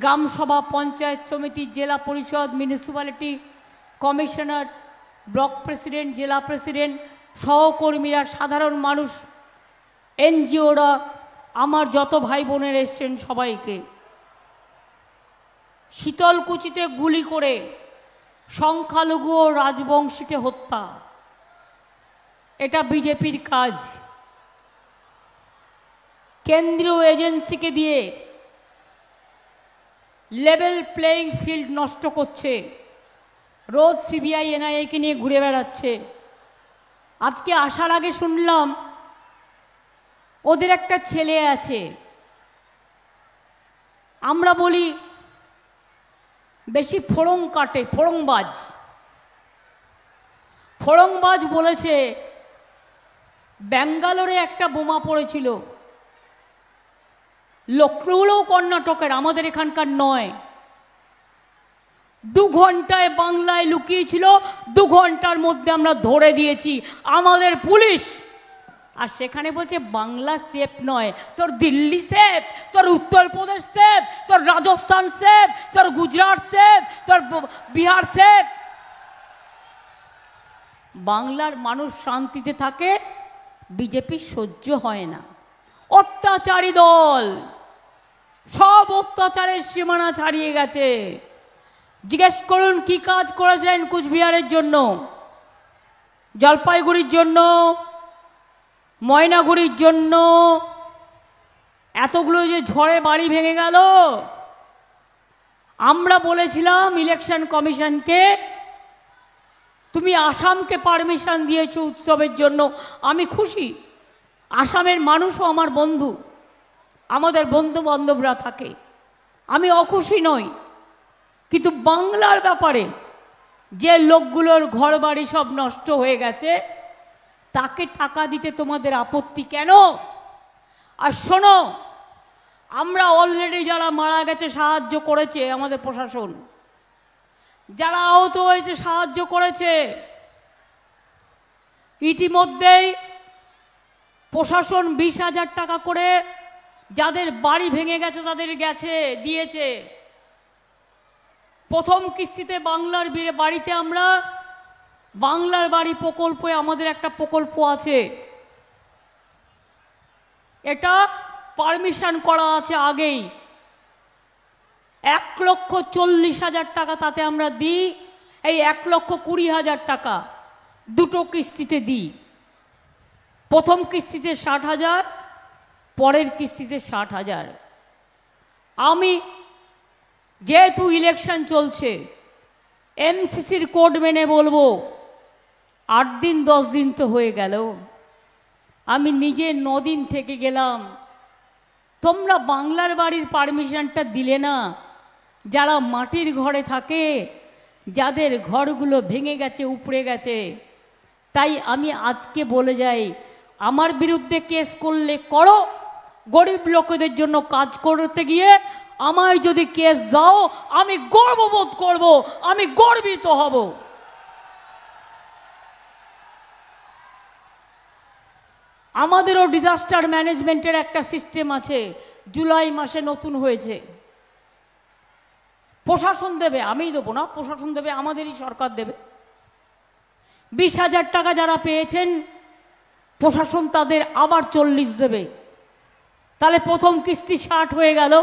গ্রামসভা, পঞ্চায়েত সমিতি, জেলা পরিষদ, মিউনিসিপ্যালিটি কমিশনার, ব্লক প্রেসিডেন্ট, জেলা প্রেসিডেন্ট, সহকর্মীরা, সাধারণ মানুষ, এনজিওরা, আমার যত ভাই বোনের এসছেন সবাইকে শীতলকুচিতে গুলি করে সংখ্যালঘু ও রাজবংশীকে হত্যা, এটা বিজেপির কাজ। কেন্দ্রীয় এজেন্সিকে দিয়ে লেভেল প্লেয়িং ফিল্ড নষ্ট করছে, রোজ সিবিআই এনআইএকে নিয়ে ঘুরে বেড়াচ্ছে। আজকে আসার আগে শুনলাম ওদের একটা ছেলে আছে, আমরা বলি বেশি ফোড়ং কাটে, ফোড়ংবাজ বলেছে ব্যাঙ্গালোরে একটা বোমা পড়েছিল, লক্ষ্ণৌও কর্ণাটকের, আমাদের এখানকার নয়। 2 ঘন্টায় বাংলায় লুকিয়েছিল, 2 ঘন্টার মধ্যে আমরা ধরে দিয়েছি আমাদের পুলিশ। আর সেখানে বলছে বাংলা সেফ নয়, তোর দিল্লি সেফ, তোর উত্তরপ্রদেশ সেফ, তোর রাজস্থান সেফ, তোর গুজরাট সেফ, তোর বিহার সেফ। বাংলার মানুষ শান্তিতে থাকে, বিজেপি সহ্য হয় না। অত্যাচারী দল, সব অত্যাচারের সীমানা ছাড়িয়ে গেছে। জিজ্ঞেস করুন কি কাজ করেছেন কুচবিহারের জন্য, জলপাইগুড়ির জন্য, ময়নাগুড়ির জন্য। এতগুলো যে ঝড়ে বাড়ি ভেঙে গেল। আমরা বলেছিলাম ইলেকশন কমিশনকে, তুমি আসামকে পারমিশন দিয়েছো উৎসবের জন্য, আমি খুশি। আসামের মানুষও আমার বন্ধু, আমাদের বন্ধু বান্ধবরা থাকে, আমি অখুশি নই। কিন্তু বাংলার ব্যাপারে যে লোকগুলোর ঘর বাড়ি সব নষ্ট হয়ে গেছে, তাকে টাকা দিতে তোমাদের আপত্তি কেন? আর শোনো, আমরা অলরেডি যারা মারা গেছে সাহায্য করেছে আমাদের প্রশাসন, যারা আহত হয়েছে সাহায্য করেছে। ইতিমধ্যেই প্রশাসন 20,000 টাকা করে যাদের বাড়ি ভেঙে গেছে তাদের দিয়েছে। প্রথম কিস্তিতে বাংলার বাড়িতে আমরা বাংলার বাড়ি প্রকল্পে আমাদের একটা প্রকল্প আছে, এটা পারমিশন করা আছে আগেই। 1,40,000 টাকা তাতে আমরা দিই। এই 1,20,000 টাকা দুটো কিস্তিতে দিই। প্রথম কিস্তিতে 60,000, পরের কিস্তিতে 60,000। আমি যেহেতু ইলেকশন চলছে, এমসিসির কোড মেনে বলবো 8 দিন 10 দিন তো হয়ে গেল, আমি নিজে 9 দিন থেকে গেলাম। তোমরা বাংলার বাড়ির পারমিশনটা দিলে না। যারা মাটির ঘরে থাকে, যাদের ঘরগুলো ভেঙে গেছে, উপড়ে গেছে। তাই আমি আজকে বলে যাই, আমার বিরুদ্ধে কেস করলে করো, গরিব লোকেদের জন্য কাজ করতে গিয়ে আমায় যদি কেস দাও, আমি গর্ববোধ করব, আমি গর্বিত হব। আমাদেরও ডিজাস্টার ম্যানেজমেন্টের একটা সিস্টেম আছে, জুলাই মাসে নতুন হয়েছে। প্রশাসন দেবে, আমিই দেবো না, প্রশাসন দেবে, আমাদেরই সরকার দেবে। 20,000 টাকা যারা পেয়েছেন, প্রশাসন তাদের আবার 40 দেবে। তাহলে প্রথম কিস্তি 60 হয়ে গেল,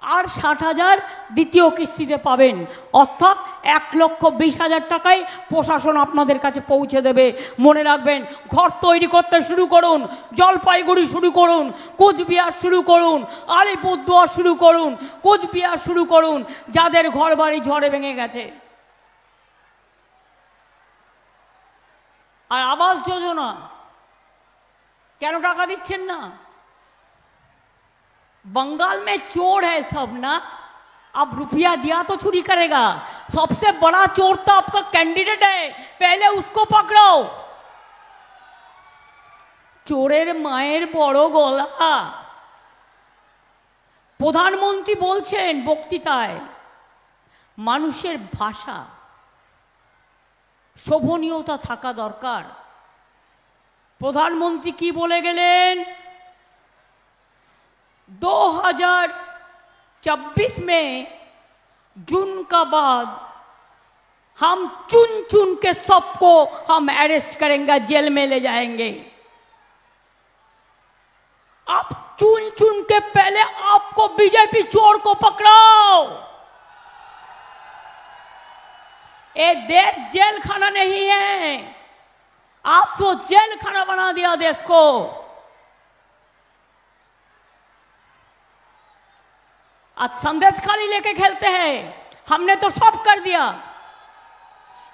আর 60,000 দ্বিতীয় কিস্তিতে পাবেন। অর্থাৎ 1,20,000 টাকায় প্রশাসন আপনাদের কাছে পৌঁছে দেবে। মনে রাখবেন, ঘর তৈরি করতে শুরু করুন, জলপাইগুড়ি শুরু করুন, কোচবিহার শুরু করুন, আলিপুরদুয়ার শুরু করুন, কোচবিহার শুরু করুন, যাদের ঘর বাড়ি ঝড়ে ভেঙে গেছে। আর আবাস যোজনা কেন টাকা দিচ্ছেন না? बंगाल में चोर है सब ना, अब रुपया दिया तो चोरी करेगा। सबसे बड़ा चोर तो आपका कैंडिडेट है, पहले उसको पकड़ो। चोरेर माয়ের বড় গলা। প্রধানমন্ত্রী বলছেন বক্তৃতায়, মানুষের ভাষা শোভনীয়তা থাকা দরকার। প্রধানমন্ত্রী কি বলে গেলেন? 24 में जून का बाद हम चुन चुन के सबको हम अरेस्ट करेंगे, जेल में ले जाएंगे। आप चुन चुन के पहले आपको बीजेपी चोर को पकड़ाओ। ये देश जेल खाना नहीं है, आप तो जेल खाना बना दिया देश को। आज संदेश खाली लेके खेलते हैं, हमने तो सब कर दिया,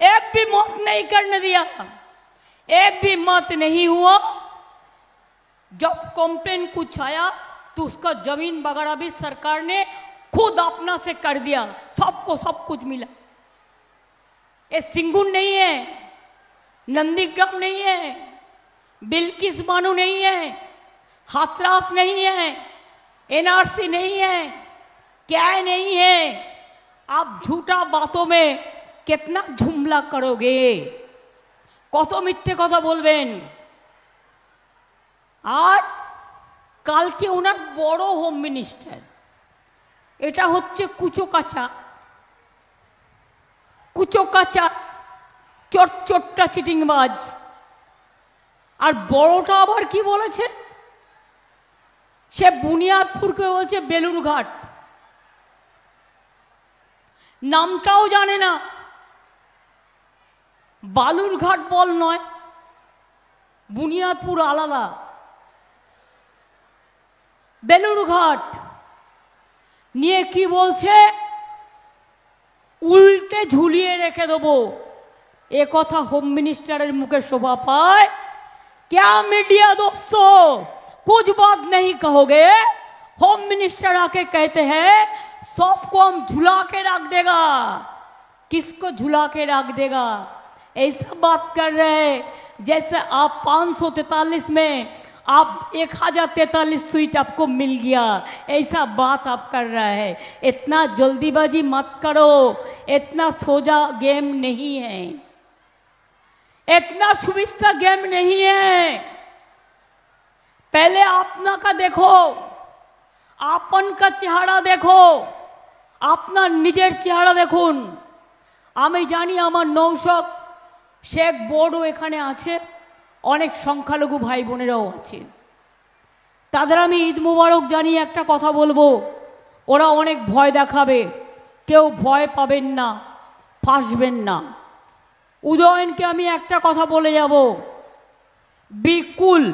एक भी मत नहीं करने दिया, एक भी मत नहीं हुआ। जब कंप्लेन कुछ आया तो उसका जमीन वगैरह भी सरकार ने खुद अपना से कर दिया, सबको सब कुछ मिला। ये सिंगुन नहीं है, नंदीग्राम नहीं है, बिल्किस बानो नहीं है, हाथरस नहीं है, एनआरसी नहीं है, क्या नहीं है। आप झूठा बातों में कितना झुमला करोगे, कत मिथ्ये कथा बोलबेन। আর কালকে ওনার বড় হোম মিনিস্টার, এটা হচ্ছে কুচোকাচা কুচোকাচা চটচট্টা চিটিংবাজ। আর বড়টা আবার কি বলেছে, সে বুনিয়াদপুরকে বলছে বেলুরঘাট, নামটাও জানে না। বালুরঘাট বল নয়, বুনিয়াদপুর আলাদা, বেলুরঘাট নিয়ে কি বলছে, উল্টে ঝুলিয়ে রেখে দেবো। এ কথা হোম মিনিস্টারের মুখে শোভা পায়? क्या मीडिया दोस्तों कुछ बात नहीं कहोगे? होम मिनिस्टर आके कहते हैं सबको हम झुला के रख देगा। किसको झुला के रख देगा? ऐसा बात कर रहे हैं जैसे आप 543 में आप 1043 सीट आपको मिल गया, ऐसा बात आप कर रहा है। इतना जल्दीबाजी मत करो, इतना सोजा गेम नहीं है, इतना सुविस्ता गेम नहीं है। पहले अपना का देखो, आपन का चेहरा देखो, अपना निजेर चेहरा देखुन। আমি জানি আমার নৌশক শেখ বড়ও এখানে আছে, অনেক সংখ্যালঘু ভাই বোনেরাও আছে, তাদের আমি ঈদ মুবারক জানিয়ে একটা কথা বলবো। ওরা অনেক ভয় দেখাবে, কেউ ভয় পাবেন না, ফাঁসবেন না। উদয়নকে আমি একটা কথা বলে যাব, বিকুল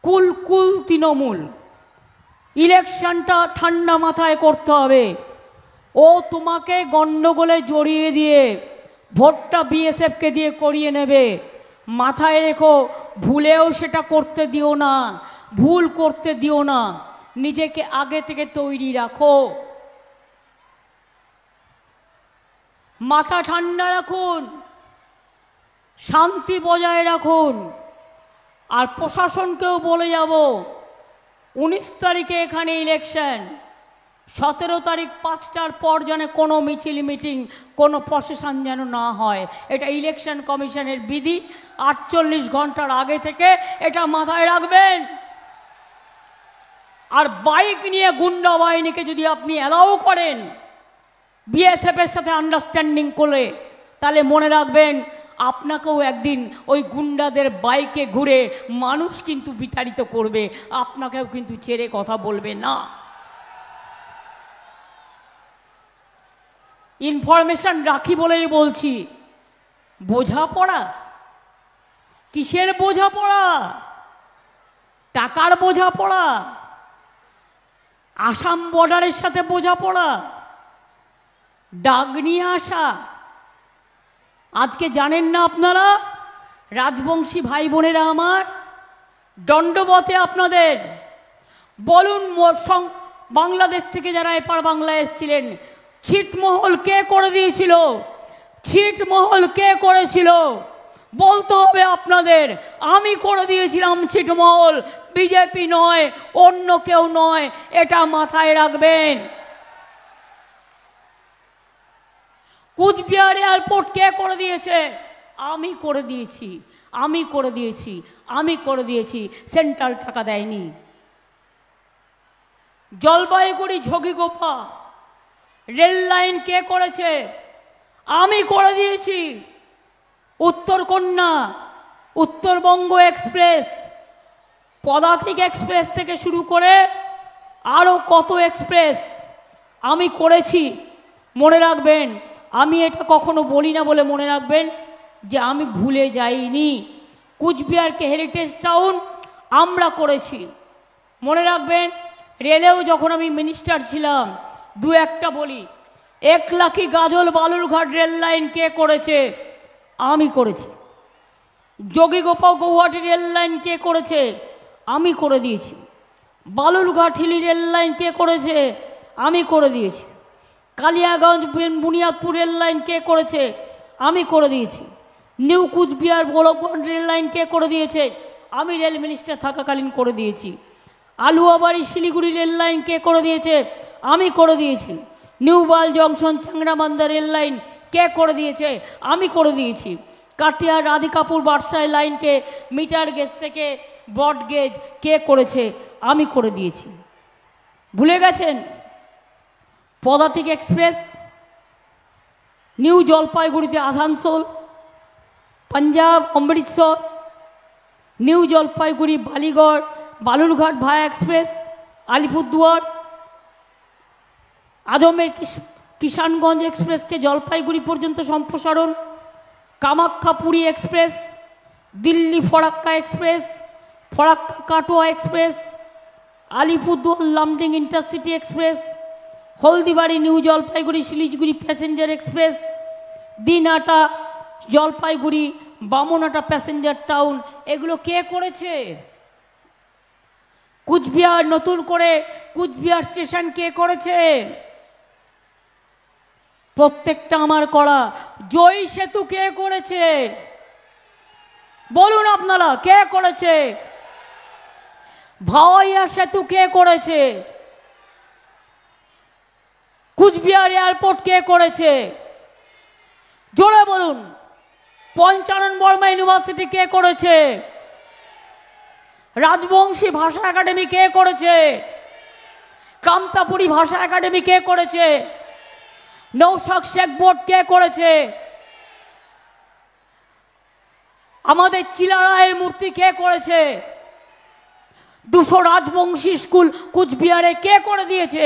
কুল কুল তৃণমূল, ইলেকশনটা ঠান্ডা মাথায় করতে হবে। ও তোমাকে গন্ডগোলে জড়িয়ে দিয়ে ভোটটা বিএসএফকে দিয়ে করিয়ে নেবে, মাথায় রেখো। ভুলেও সেটা করতে দিও না, ভুল করতে দিও না, নিজেকে আগে থেকে তৈরি রাখো, মাথা ঠান্ডা রাখুন, শান্তি বজায় রাখুন। আর প্রশাসনকেও বলে যাব 19 তারিখে এখানে ইলেকশন, 17 তারিখ 5টার পর যেন কোনো মিছিল মিটিং, কোনো প্রশাসন যেন না হয়। এটা ইলেকশন কমিশনের বিধি, 48 ঘন্টার আগে থেকে এটা মাথায় রাখবেন। আর বাইক নিয়ে গুন্ডা বাহিনীকে যদি আপনি অ্যালাউ করেন বিএসএফের সাথে আন্ডারস্ট্যান্ডিং করে, তাহলে মনে রাখবেন আপনাকেও একদিন ওই গুন্ডাদের বাইকে ঘুরে মানুষ কিন্তু বিতাড়িত করবে, আপনাকেও কিন্তু ছেড়ে কথা বলবে না। ইনফরমেশন রাখি বলেই বলছি, বোঝাপড়া কিসের বোঝাপড়া? টাকার বোঝাপড়া, আসাম বর্ডারের সাথে বোঝাপড়া, ডাক নিয়ে আসা। আজকে জানেন না আপনারা, রাজবংশী ভাই বোনেরা আমার, দণ্ডবতে আপনাদের বলুন, বাংলাদেশ থেকে যারা এপার বাংলায় এসেছিলেন, ছিটমহল কে করে দিয়েছিল? ছিটমহল কে করেছিল? বলতে হবে আপনাদের, আমি করে দিয়েছিলাম ছিটমহল, বিজেপি নয়, অন্য কেউ নয়, এটা মাথায় রাখবেন। কুচবিহার এয়ারপোর্ট কে করে দিয়েছে? আমি করে দিয়েছি, আমি করে দিয়েছি, আমি করে দিয়েছি, সেন্ট্রাল টাকা দেয়নি। জলপাইগুড়ি ঝগিগোপা রেল লাইন কে করেছে? আমি করে দিয়েছি। উত্তরকন্যা, উত্তরবঙ্গ এক্সপ্রেস, পদাতিক এক্সপ্রেস থেকে শুরু করে আরও কত এক্সপ্রেস আমি করেছি। মনে রাখবেন, আমি এটা কখনো বলি না বলে মনে রাখবেন যে আমি ভুলে যাইনি। কুচবিহারকে হেরিটেজ টাউন আমরা করেছি। মনে রাখবেন, রেলেও যখন আমি মিনিস্টার ছিলাম, দু একটা বলি, একলাখি গাজল বালুরঘাট রেল লাইন কে করেছে? আমি করেছি। যোগীগোপা গৌহাটি রেল লাইন কে করেছে? আমি করে দিয়েছি। বালুরঘাট হিলি রেল লাইন কে করেছে? আমি করে দিয়েছি। কালিয়াগঞ্জ বুনিয়াদপুর রেল লাইন কে করেছে? আমি করে দিয়েছি। New Cooch Behar Golakganj rail line কে করে দিয়েছে? আমি রেল মিনিস্টার থাকাকালীন করে দিয়েছি। আলুয়াবাড়ি শিলিগুড়ি রেল লাইন কে করে দিয়েছে? আমি করে দিয়েছি। New Mal junction Changrabandha rail line কে করে দিয়েছে? আমি করে দিয়েছি। কাটিয়ার রাধিকাপুর বাদশাহ লাইনকে মিটার গেজ থেকে ব্রড গেজ কে করেছে? আমি করে দিয়েছি। ভুলে গেছেন? পদাতিক এক্সপ্রেস নিউ জলপাইগুড়িতে Asansol, Punjab Amritsar, new Jalpaiguri Ballygunge Balurghat via express, Alipurduar, Ajmer Kishanganj এক্সপ্রেসকে জলপাইগুড়ি পর্যন্ত সম্প্রসারণ, Kamakhya Puri express, Delhi Farakka express, Farakka Katwa express, Alipurduar Lumding intercity express, Haldibari new Jalpaiguri Siliguri passenger express, Dinhata Jalpaiguri Bamanhata passenger town, এগুলো কে করেছে? কুচবিহার নতুন করে কুচবিহার স্টেশন কে করেছে? প্রত্যেকটা আমার করা। জয় সেতু কে করেছে? বলুন আপনারা, কে করেছে? ভাওয়াইয়া সেতু কে করেছে? কুচবিহার এয়ারপোর্ট কে করেছে? জোরে বলুন। পঞ্চানন বর্মা ইউনিভার্সিটি কে করেছে? রাজবংশী ভাষা একাডেমি কে করেছে? কামতাপুরী ভাষা একাডেমি কে করেছে? নৌশাদ শেখ বোর্ড কে করেছে? আমাদের চিলারায়ের মূর্তি কে করেছে? 200 রাজবংশী স্কুল কুচবিহারে কে করে দিয়েছে?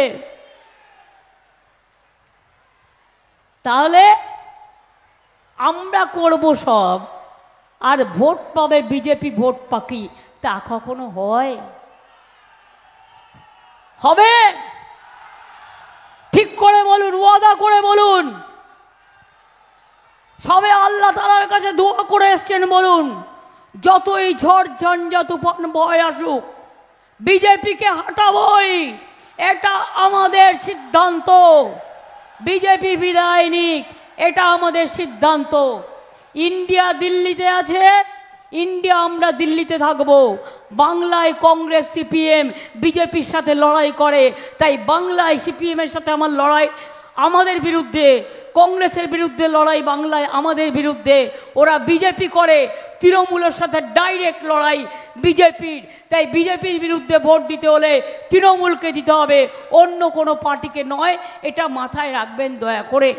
তাহলে আমরা করব সব, আর ভোট পাবে বিজেপি ভোট পাকি, তা কখনো হয়? হবে? ঠিক করে বলুন, ওয়াদা করে বলুন। সবে আল্লাহ তাআলার কাছে দোয়া করে এসছেন, বলুন যতই ঝড় ঝঞ্ঝা তুফান বয় আসুক বিজেপিকে হাঁটাবই, এটা আমাদের সিদ্ধান্ত। বিজেপি বিদায় নিক, এটা আমাদের সিদ্ধান্ত। ইন্ডিয়া দিল্লিতে আছে, ইন্ডিয়া আমরা দিল্লিতে থাকব। বাংলায় কংগ্রেস সিপিএম বিজেপির সাথে লড়াই করে, তাই বাংলায় সিপিএমের সাথে আমার লড়াই আমাদের বিরুদ্ধে, কংগ্রেসের বিরুদ্ধে লড়াই বাংলায় আমাদের বিরুদ্ধে। ওরা বিজেপি করে, তৃণমূলের সাথে ডাইরেক্ট লড়াই বিজেপির, তাই বিজেপির বিরুদ্ধে ভোট দিতে হলে তৃণমূলকে দিতে হবে, অন্য কোনো পার্টিকে নয়। এটা মাথায় রাখবেন দয়া করে।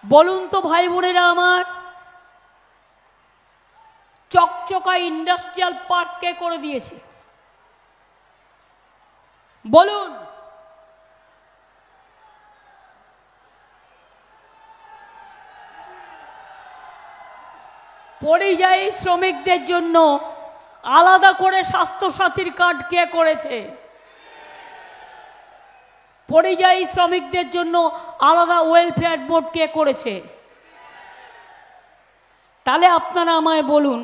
বলুন তো ভাই বোনেরা আমার, চকচকা ইন্ডাস্ট্রিয়াল পার্ক কে করে দিয়েছে? বলুন। পরিযায়ী শ্রমিকদের জন্য আলাদা করে স্বাস্থ্যসাথীর কার্ড কে করেছে? পরিযায়ী শ্রমিকদের জন্য আলাদা ওয়েলফেয়ার বোর্ড কে করেছে? তাহলে আপনারা আমায় বলুন,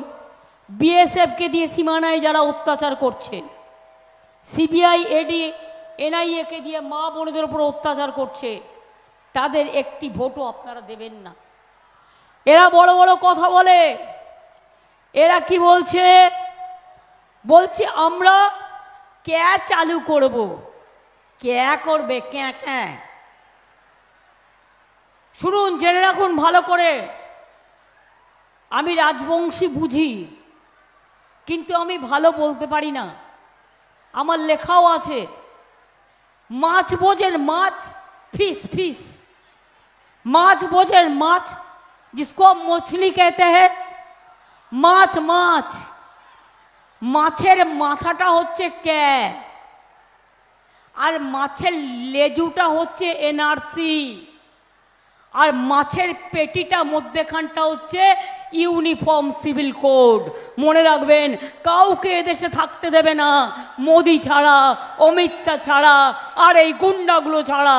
বিএসএফকে দিয়ে সীমানায় যারা অত্যাচার করছে, সিবিআই এডি এনআইএকে দিয়ে মা বোনদের উপর অত্যাচার করছে, তাদের একটি ভোটও আপনারা দেবেন না। এরা বড় বড় কথা বলে, এরা কি বলছে? বলছে আমরা ক্যা চালু করব। ক্যা করবে? ক্যা ক্যা। শুনুন, জেনে রাখুন ভালো করে, আমি রাজবংশী বুঝি, কিন্তু আমি ভালো বলতে পারি না। আমার লেখাও আছে, মাছ বোঝেন মাছ, फिश फिश, माछ बोझेर माछ, जिसको हम मछली कहते हैं, माछ माछ, माछेर माथाटा होच्छे कै और माछेर लेजुटा होच्छे एनआरसी और माछेर पेटिटा मध्यखानटा होच्छे यूनिफर्म सिविल कोड। मने राखबेन काउके एदेशे थाकते देबे ना मोदी छाड़ा, अमित शाह छाड़ा और এই গুন্ডাগুলো ছাড়া।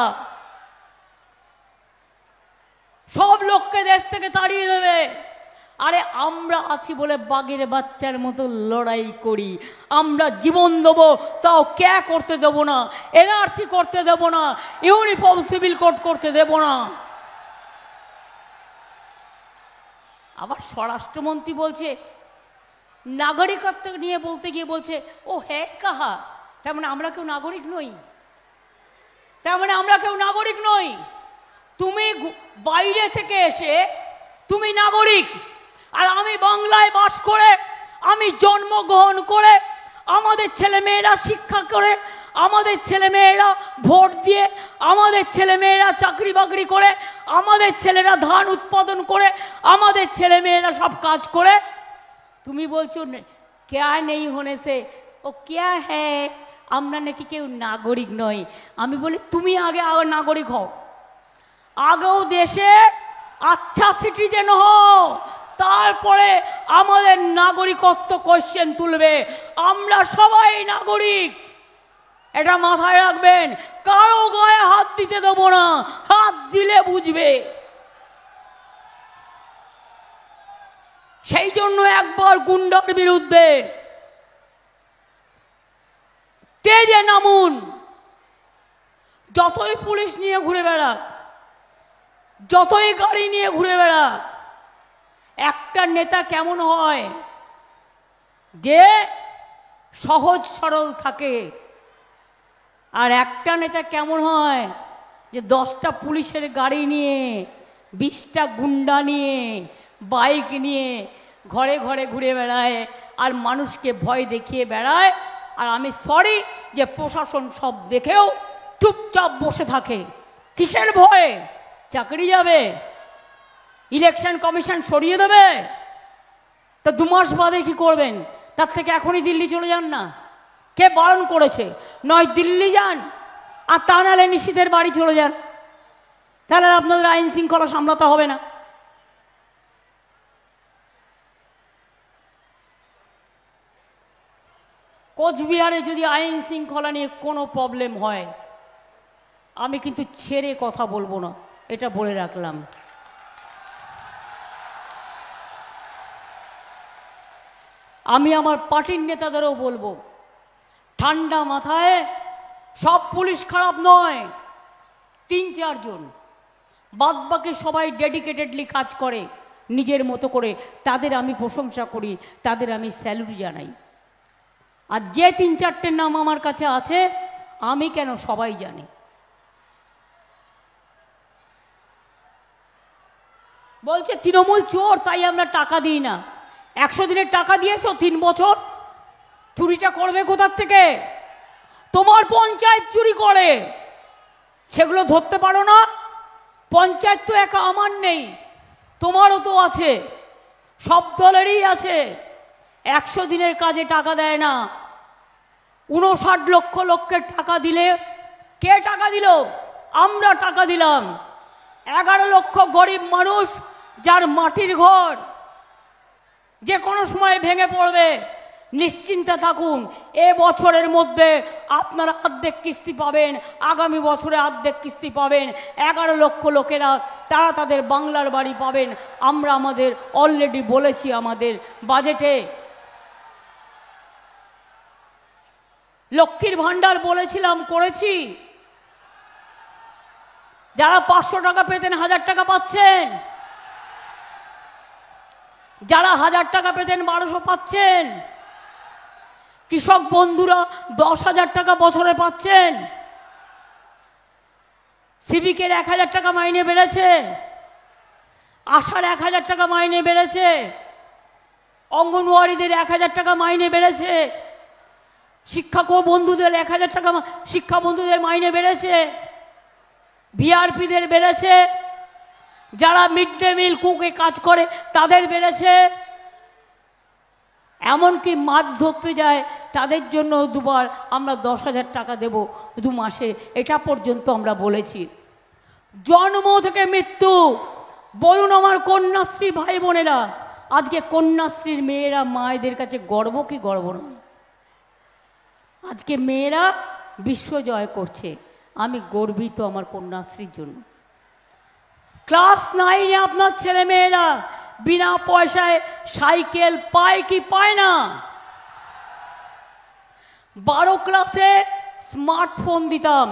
सब लोग के देश থেকে তাড়িয়ে দেবে। আরে আমরা আছি বলে বাঘের বাচ্চার মতো লড়াই করি। আমরা জীবন দেব, তাও কে করতে দেব না, এনআরসি করতে দেব না, ইউনিফর্ম সিভিল কোড করতে দেব না। আবার স্বরাষ্ট্রমন্ত্রী বলছে, নাগরিকত্ব নিয়ে বলতে গিয়ে বলছে ও হ্যাঁ কাহা, তার মানে আমরা কেউ নাগরিক নই, তার মানে আমরা কেউ নাগরিক নই। তুমি বাইরে থেকে এসে তুমি নাগরিক, আর আমি বাংলায় বাস করে, আমি জন্মগ্রহণ করে, আমাদের ছেলেমেয়েরা শিক্ষা করে, আমাদের ছেলেমেয়েরা ভোট দিয়ে, আমাদের ছেলেমেয়েরা চাকরি বাকরি করে, আমাদের ছেলেরা ধান উৎপাদন করে, আমাদের ছেলেমেয়েরা সব কাজ করে, তুমি বলছো ক্যা নেই হোনে সে ও ক্যা হ্যাঁ আমরা নাকি কেউ নাগরিক নই। আমি বলি তুমি আগে নাগরিক হও, আগেও দেশে আচ্ছা সিটিজেন হও, তারপরে আমাদের নাগরিকত্ব কোশ্চেন তুলবে। আমরা সবাই নাগরিক, এটা মাথায় রাখবেন। কারো গায়ে হাত দিতে দেবো না, হাত দিলে বুঝবে। সেই জন্য একবার গুন্ডার বিরুদ্ধে তেজে নামুন। যতই পুলিশ নিয়ে ঘুরে বেড়াক, যতই গাড়ি নিয়ে ঘুরে বেড়াক, একটা নেতা কেমন হয় যে সহজ সরল থাকে, আর একটা নেতা কেমন হয় যে 10টা পুলিশের গাড়ি নিয়ে, 20টা গুন্ডা নিয়ে, বাইক নিয়ে ঘরে ঘরে ঘুরে বেড়ায় আর মানুষকে ভয় দেখিয়ে বেড়ায়। আর আমি সরি যে প্রশাসন সব দেখেও চুপচাপ বসে থাকে। কিসের ভয়ে? চাকরি যাবে, ইলেকশন কমিশন সরিয়ে দেবে, তা 2 মাস বাদে কি করবেন? তার থেকে এখনই দিল্লি চলে যান না। কে বারণ করেছে? নয় দিল্লি যান, আর তা নাহলে নিশীথের বাড়ি চলে যান, তাহলে আপনাদের আইন শৃঙ্খলা সামলাতে হবে না। কোচবিহারে যদি আইন শৃঙ্খলা নিয়ে কোনো প্রবলেম হয়, আমি কিন্তু ছেড়ে কথা বলবো না, এটা বলে রাখলাম। আমি আমার পার্টির নেতাদেরও বলবো, ঠান্ডা মাথায়, সব পুলিশ খারাপ নয়, 3-4 জন, বাদবাকি সবাই ডেডিকেটেডলি কাজ করে নিজের মতো করে, তাদের আমি প্রশংসা করি, তাদের আমি স্যালুট জানাই। আর যে 3-4টের নাম আমার কাছে আছে, আমি কেন সবাই জানে। বলছে তৃণমূল চোর, তাই আমরা টাকা দিই না। 100 দিনের টাকা দিয়েছো 3 বছর, চুরিটা করবে কোথার থেকে? তোমার পঞ্চায়েত চুরি করে, সেগুলো ধরতে পারো না? পঞ্চায়েত তো একা আমার নেই, তোমারও তো আছে, সব দলেরই আছে। 100 দিনের কাজে টাকা দেয় না। 59 লক্ষ লোকের টাকা দিলে, কে টাকা দিল? আমরা টাকা দিলাম। 11 লক্ষ গরিব মানুষ, যার মাটির ঘর যে কোনো সময় ভেঙে পড়বে, নিশ্চিন্তে থাকুন। এ বছরের মধ্যে আপনারা অর্ধেক কিস্তি পাবেন, আগামী বছরে অর্ধেক কিস্তি পাবেন। 11 লক্ষ লোকেরা তারা তাদের বাংলার বাড়ি পাবেন। আমরা আমাদের অলরেডি বলেছি, আমাদের বাজেটে লক্ষ্মীর ভাণ্ডার বলেছিলাম, করেছি। যারা 500 টাকা পেতেন 1000 টাকা পাচ্ছেন, যারা 1000 টাকা পেতেন 1200 পাচ্ছেন। কৃষক বন্ধুরা 10,000 টাকা বছরে পাচ্ছেন। সিভিকের 1000 টাকা মাইনে বেড়েছে, আশার 1000 টাকা মাইনে বেড়েছে। অঙ্গনওয়াড়িদের 1000 টাকা মাইনে বেড়েছে, শিক্ষক বন্ধুদের 1000 টাকা শিক্ষা বন্ধুদের মাইনে বেড়েছে, ভিআরপিদের বেড়েছে, যারা মিড ডে মিল কুকে কাজ করে তাদের বেড়েছে, এমনকি মাছ ধরতে যায় তাদের জন্য দুবার আমরা 10,000 টাকা দেব 2 মাসে, এটা পর্যন্ত আমরা বলেছি। জন্ম থেকে মৃত্যু, বলুন আমার কন্যাশ্রী ভাই বোনেরা, আজকে কন্যাশ্রীর মেয়েরা মায়েদের কাছে গর্ব কি গর্ব নয়? আজকে মেয়েরা বিশ্ব জয় করছে, আমি গর্বিত আমার কন্যাশ্রীর জন্য। ক্লাস 9-এ আপনার ছেলে মেয়েরা বিনা পয়সায় সাইকেল পায় কি পায় না? 12 ক্লাসে স্মার্টফোন দিতাম,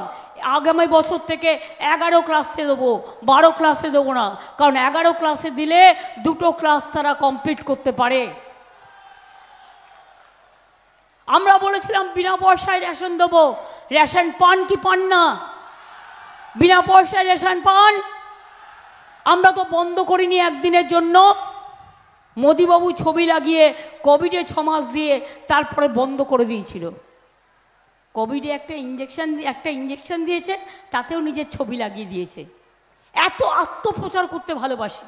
আগামী বছর থেকে 11 ক্লাসে দেবো, 12 ক্লাসে দেবো না, কারণ 11 ক্লাসে দিলে 2টো ক্লাস তারা কমপ্লিট করতে পারে। আমরা বলেছিলাম বিনা পয়সায় রেশন দেবো, রেশন পান কি পান না? বিনা পয়সায় রেশন পান? আমরা তো বন্ধ করিনি একদিনের জন্য, মোদিবাবু ছবি লাগিয়ে কোভিডে 6 মাস দিয়ে তারপরে বন্ধ করে দিয়েছিল। কোভিডে একটা ইঞ্জেকশন দিয়েছে, তাতেও নিজের ছবি লাগিয়ে দিয়েছে। এত আত্মপ্রচার করতে ভালোবাসি,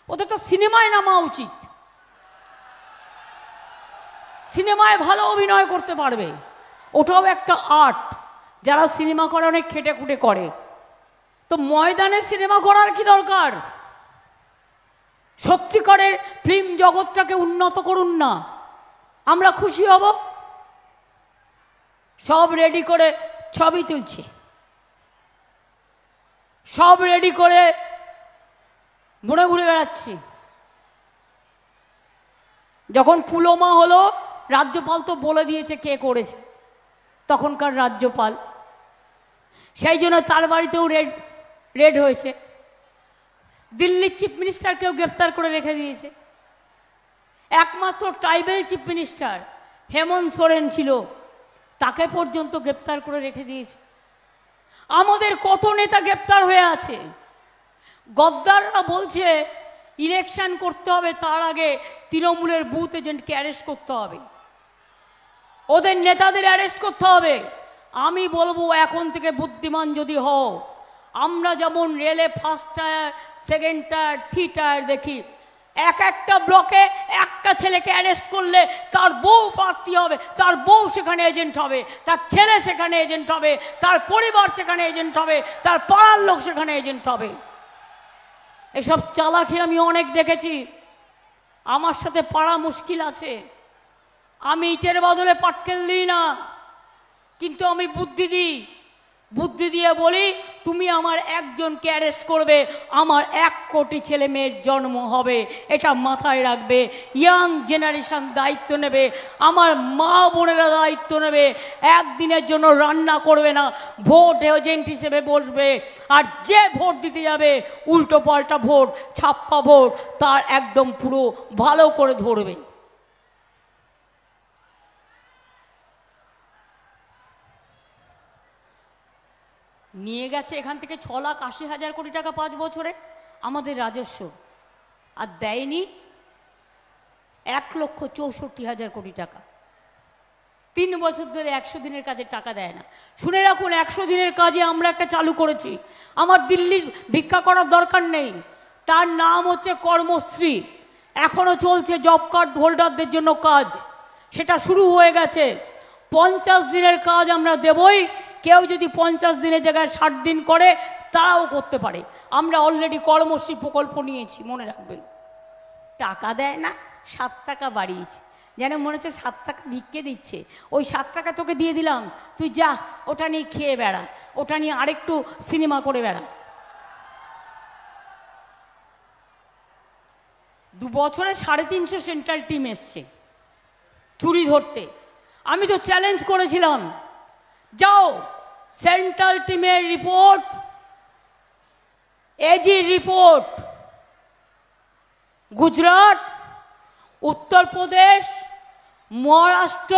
ওদের তো সিনেমায় নামা উচিত, সিনেমায় ভালো অভিনয় করতে পারবে, ওটাও একটা আর্ট। যারা সিনেমা করে অনেক খেটে খুঁটে করে, তো ময়দানে সিনেমা করার কি দরকার? সত্যিকারের ফিল্ম জগৎটাকে উন্নত করুন না, আমরা খুশি হব। সব রেডি করে ছবি তুলছে, সব রেডি করে ঘুরে ঘুরে বেড়াচ্ছি। যখন পুলওয়ামা হলো, রাজ্যপাল তো বলে দিয়েছে কে করেছে, তখনকার রাজ্যপাল, সেই জন্য তার বাড়িতেও রেড হয়েছে। দিল্লির চিফ মিনিস্টারকেও গ্রেপ্তার করে রেখে দিয়েছে। একমাত্র tribal chief minister Hemant Soren ছিল, তাকে পর্যন্ত গ্রেপ্তার করে রেখে দিয়েছে। আমাদের কত নেতা গ্রেপ্তার হয়ে আছে। গদ্দাররা বলছে ইলেকশন করতে হবে, তার আগে তৃণমূলের বুথ এজেন্টকে অ্যারেস্ট করতে হবে, ওদের নেতাদের অ্যারেস্ট করতে হবে। আমি বলবো এখন থেকে বুদ্ধিমান যদি হও, আমরা যেমন রেলে first tyre, second tyre, 3 tyre দেখি, একটা ব্লকে একটা ছেলেকে অ্যারেস্ট করলে তার বউ প্রার্থী হবে, তার বউ সেখানে এজেন্ট হবে, তার ছেলে সেখানে এজেন্ট হবে, তার পরিবার সেখানে এজেন্ট হবে, তার পাড়ার লোক সেখানে এজেন্ট হবে। এসব চালাকি আমি অনেক দেখেছি, আমার সাথে পাড়া মুশকিল আছে। আমি ইটের বদলে পাটকেল দিই না, কিন্তু আমি বুদ্ধি দিই, বুদ্ধি দিয়ে বলি তুমি আমার একজনকে অ্যারেস্ট করবে, আমার 1 কোটি ছেলে মেয়ের জন্ম হবে, এটা মাথায় রাখবে। ইয়াং জেনারেশন দায়িত্ব নেবে, আমার মা বোনেরা দায়িত্ব নেবে, একদিনের জন্য রান্না করবে না, ভোট এজেন্ট হিসেবে বসবে। আর যে ভোট দিতে যাবে উল্টো পাল্টা ভোট, ছাপ্পা ভোট, তার একদম পুরো ভালো করে ধরবে। নিয়ে গেছে এখান থেকে 6,80,000 কোটি টাকা 5 বছরে আমাদের রাজস্ব, আর দেয়নি 1,64,000 কোটি টাকা। 3 বছর ধরে 100 দিনের কাজে টাকা দেয় না। শুনে রাখুন, 100 দিনের কাজে আমরা একটা চালু করেছি, আমার দিল্লির ভিক্ষা করার দরকার নেই, তার নাম হচ্ছে কর্মশ্রী। এখনও চলছে জব কার্ড হোল্ডারদের জন্য কাজ, সেটা শুরু হয়ে গেছে। 50 দিনের কাজ আমরা দেবই, কেউ যদি 50 দিনের জায়গায় 60 দিন করে তারাও করতে পারে। আমরা অলরেডি কর্মশ্রী প্রকল্প নিয়েছি, মনে রাখবেন। টাকা দেয় না, 7 টাকা বাড়িয়েছে, যেন মনে হচ্ছে 7 টাকা ভিক্ষে দিচ্ছে। ওই 7 টাকা তোকে দিয়ে দিলাম, তুই যা ওটা নিয়ে খেয়ে বেড়া, ওটা নিয়ে আরেকটু সিনেমা করে বেড়া। 2 বছরে 350 সেন্ট্রাল টিম এসছে চুরি ধরতে। আমি তো চ্যালেঞ্জ করেছিলাম, যাও সেন্ট্রাল টিমের report, AG report Gujarat, Uttar Pradesh, Maharashtra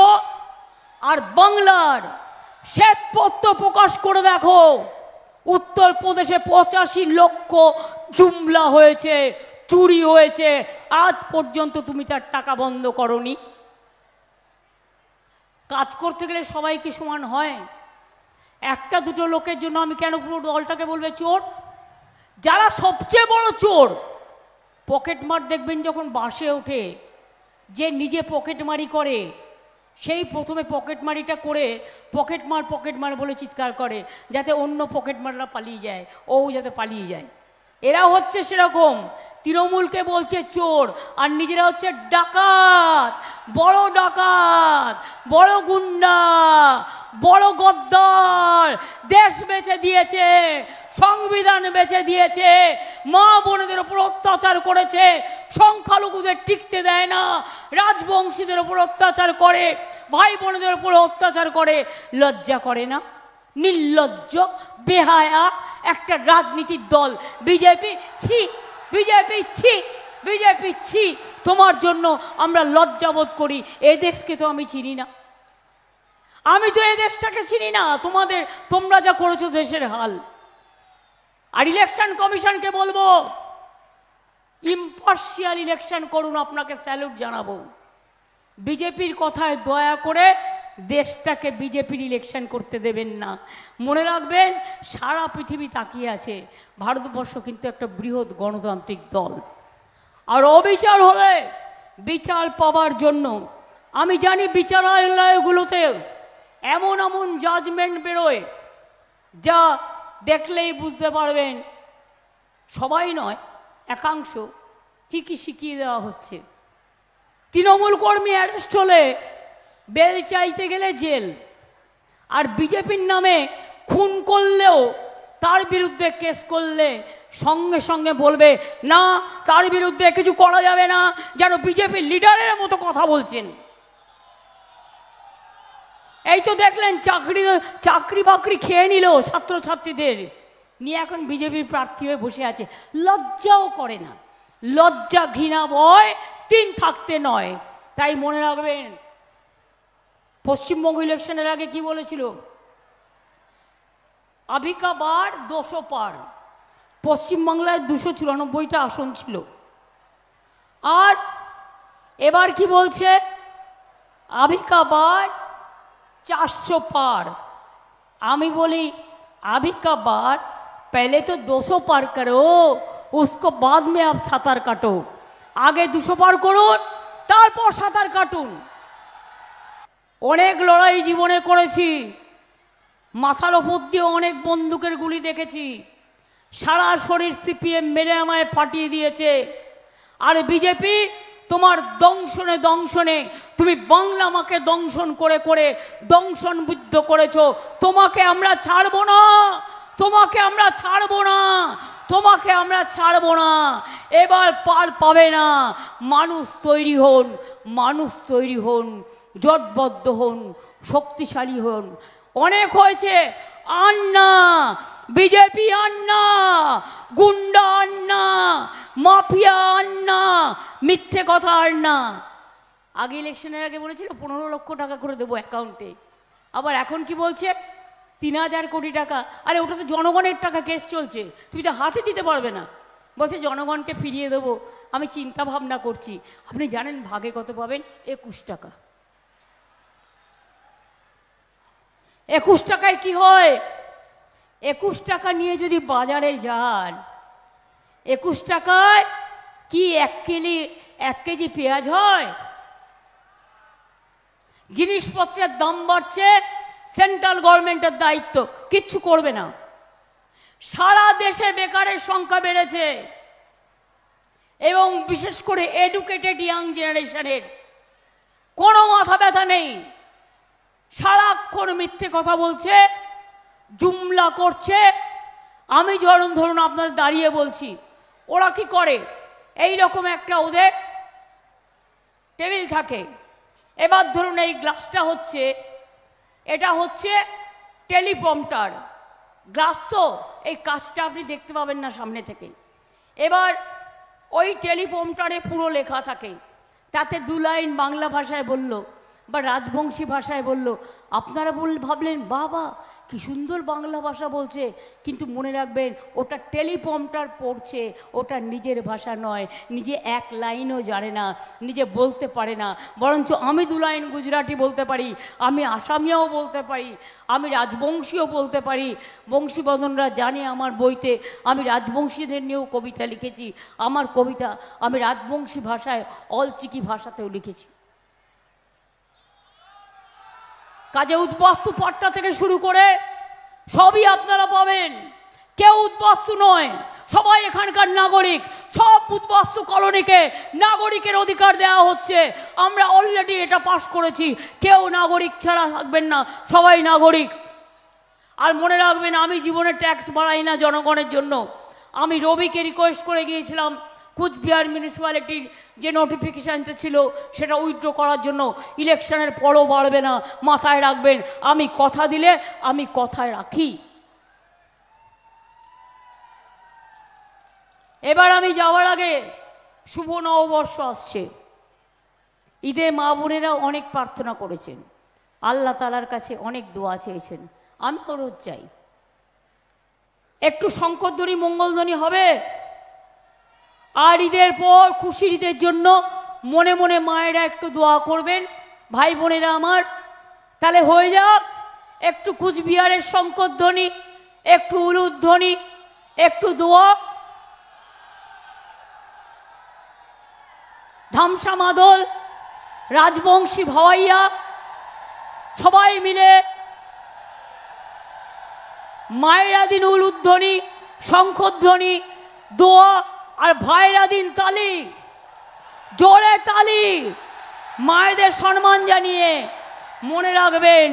আর বাংলার শ্বেতপত্র প্রকাশ করে দেখো। উত্তরপ্রদেশে 85 লক্ষ জুমলা হয়েছে, চুরি হয়েছে, আজ পর্যন্ত তুমি তার টাকা বন্ধ করনি। কাজ করতে গেলে সবাই কি সমান হয়? একটা দুটো লোকের জন্য আমি কেন পুরো দলটাকে বলবে চোর? যারা সবচেয়ে বড় চোর, পকেটমার দেখবেন যখন বাসে ওঠে, যে নিজে পকেটমারি করে সেই প্রথমে পকেটমারিটা করে পকেটমার বলে চিৎকার করে, যাতে অন্য পকেটমাররা পালিয়ে যায়, ও যাতে পালিয়ে যায়। এরা হচ্ছে সেরকম, তৃণমূলকে বলছে চোর, আর নিজেরা হচ্ছে ডাকাত, বড় গুন্ডা, বড় গদ্দার। দেশ বেচে দিয়েছে, সংবিধান বেচে দিয়েছে, মা বোনেদের উপর অত্যাচার করেছে, সংখ্যালঘুদের টিকতে দেয় না, রাজবংশীদের উপর অত্যাচার করে, ভাই বোনেদের উপর অত্যাচার করে। লজ্জা করে না? নির্লজ্জ বেহায়া একটা রাজনীতির দল বিজেপি। ছি বিজেপি, ছি বিজেপি, ছি। তোমার জন্য আমরা লজ্জাবোধ করি। এ দেশকে তো আমি চিনি না, আমি তো এই দেশটাকে চিনি না। তোমরা যা করেছো দেশের হাল। আর ইলেকশন কমিশনকে বলবো, ইম্পার্শিয়াল ইলেকশন করুন, আপনাকে স্যালুট জানাবো। বিজেপির কথায় দয়া করে দেশটাকে বিজেপির ইলেকশন করতে দেবেন না। মনে রাখবেন, সারা পৃথিবী তাকিয়ে আছে, ভারতবর্ষ কিন্তু একটা বৃহৎ গণতান্ত্রিক দল। আর অবিচার হলে বিচার পাওয়ার জন্য, আমি জানি বিচারালয়গুলোতে এমন এমন জাজমেন্ট বেরোয় যা দেখলেই বুঝতে পারবেন সবাই নয়, একাংশ ঠিকই শিখিয়ে দেওয়া হচ্ছে। তৃণমূল কর্মী অ্যারেস্ট হলে বেল চাইতে গেলে জেল, আর বিজেপির নামে খুন করলেও তার বিরুদ্ধে কেস করলে সঙ্গে সঙ্গে বলবে না, তার বিরুদ্ধে কিছু করা যাবে না, যেন বিজেপির লিডারের মতো কথা বলছেন। এই তো দেখলেন চাকরি বাকরি খেয়ে নিল ছাত্রছাত্রীদের নিয়ে, এখন বিজেপির প্রার্থী হয়ে বসে আছে। লজ্জাও করে না। লজ্জা ঘৃণা ভয় তিন থাকতে নয়। তাই মনে রাখবেন, পশ্চিমবঙ্গ ইলেকশনের আগে কি বলেছিল? আবিকা বার 200 পার। পশ্চিমবাংলায় 294টা আসন ছিল। আর এবার কি বলছে? আবিকা বার 400 पार। আমি বলি আবিকা বার पहले तो 200 पार करो, उसको बाद में आप সাঁতার কাটো। আগে 200 পার করুন, তারপর সাঁতার কাটুন। অনেক লড়াই জীবনে করেছি, মাথার ওপর দিয়ে অনেক বন্দুকের গুলি দেখেছি, সারা শরীর সিপিএম মেরে আমায় ফাটিয়ে দিয়েছে। আর বিজেপি তোমার দংশনে দংশনে, তুমি বাংলা মাকে দংশন করে করে দংশন বুদ্ধ করেছো। তোমাকে আমরা ছাড়বো না, তোমাকে আমরা ছাড়বো না, তোমাকে আমরা ছাড়বো না। এবার পার পাবে না। মানুষ তৈরি হন, মানুষ তৈরি হন, জোটবদ্ধ হন, শক্তিশালী হন। অনেক হয়েছে, আন্না বিজেপি, আন্না গুন্ডা, আন্না মাফিয়া, আন্না মিথ্যে কথা আর না। আগে ইলেকশনের আগে বলেছিল 15 লক্ষ টাকা করে দেবো অ্যাকাউন্টে, আবার এখন কি বলছে 3000 কোটি টাকা। আরে ওটা তো জনগণের টাকা, কেস চলছে, তুমি তো হাতে দিতে পারবে না। বলছে জনগণকে ফিরিয়ে দেবো। আমি চিন্তা ভাবনা করছি। আপনি জানেন ভাগে কত পাবেন? 21 টাকা। 21 টাকায় কি হয়? 21 টাকা নিয়ে যদি বাজারে যান, 21 টাকায় কি 1 কেজি পেঁয়াজ হয়? জিনিসপত্রের দাম বাড়ছে, সেন্ট্রাল গভর্নমেন্টের দায়িত্ব, কিচ্ছু করবে না। সারা দেশে বেকারের সংখ্যা বেড়েছে, এবং বিশেষ করে এডুকেটেড ইয়াং জেনারেশনের কোনো মাথা ব্যথা নেই। সারাক্ষণ মিথ্যে কথা বলছে, জুমলা করছে। আমি ধরুন আপনাদের দাঁড়িয়ে বলছি, ওরা কি করে, এই রকম একটা ওদের টেবিল থাকে। এবার ধরুন এই গ্লাসটা হচ্ছে, এটা হচ্ছে টেলিপ্রম্পটার গ্লাস, তো এই কাজটা আপনি দেখতে পাবেন না সামনে থেকে। এবার ওই টেলিপ্রম্পটারে পুরো লেখা থাকে, তাতে 2 লাইন বাংলা ভাষায় বা রাজবংশী ভাষায় বলল। আপনারা ভাবলেন বাবা কি সুন্দর বাংলা ভাষা বলছে, কিন্তু মনে রাখবেন ওটা টেলিপ্রম্পটার পড়ছে, ওটা নিজের ভাষা নয়, নিজে এক লাইনও জানে না, নিজে বলতে পারে না। বরঞ্চ আমি 2 লাইন গুজরাটি বলতে পারি, আমি আসামিয়াও বলতে পারি, আমি রাজবংশীও বলতে পারি। বংশীবদনরা জানে আমার বইতে আমি রাজবংশীদের নিয়েও কবিতা লিখেছি। আমার কবিতা আমি রাজবংশী ভাষায় অলচিকি ভাষাতেও লিখেছি। কাজে উদ্বাস্তু পাঠটা থেকে শুরু করে সবই আপনারা পাবেন। কেউ উদ্বাস্তু নয়, সবাই এখানকার নাগরিক। সব উদ্বাস্তু কলোনিকে নাগরিকের অধিকার দেওয়া হচ্ছে। আমরা অলরেডি এটা পাশ করেছি। কেউ নাগরিক ছাড়া থাকবেন না, সবাই নাগরিক। আর মনে রাখবেন আমি জীবনে ট্যাক্স বাড়াই না জনগণের জন্য। আমি রবিকে রিকোয়েস্ট করে গিয়েছিলাম কুচবিহার মিউনিসিপ্যালিটির যে নোটিফিকেশানটা ছিল সেটা উইথড্র করার জন্য। ইলেকশনের পরও বাড়বে না, মাথায় রাখবেন। আমি কথা দিলে আমি কথায় রাখি। এবার আমি যাওয়ার আগে শুভ নববর্ষ আসছে। ঈদে মা বোনেরা অনেক প্রার্থনা করেছেন, আল্লাহ তাআলার কাছে অনেক দোয়া চেয়েছেন। আমি রোজ চাই একটু শঙ্করধ্বনি মঙ্গলধ্বনি হবে। আর ঈদের পর খুশির ঈদের জন্য মনে মনে মায়েরা একটু দোয়া করবেন, ভাই বোনেরা আমার। তাহলে হয়ে যাক একটু কুচবিহারের শঙ্করধ্বনি, একটু উলুধ্বনি, একটু দোয়া। ধামসা মাদল, রাজবংশী ভাওয়াইয়া সবাই মিলে মায়েরা দিন উলুধ্বনি, শঙ্করধ্বনি, দোয়া আর ভাইরা দিন তালি, জোরে তালি, মায়েদের সম্মান জানিয়ে। মনে রাখবেন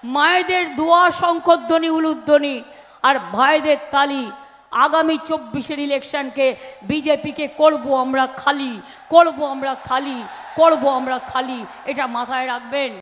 মায়েদের দোয়া, শঙ্করধ্বনি, উলুধ্বনি আর ভাইদের তালি আগামী 24-এর ইলেকশনকে বিজেপিকে করব আমরা খালি, করব আমরা খালি, করব আমরা খালি, এটা মাথায় রাখবেন।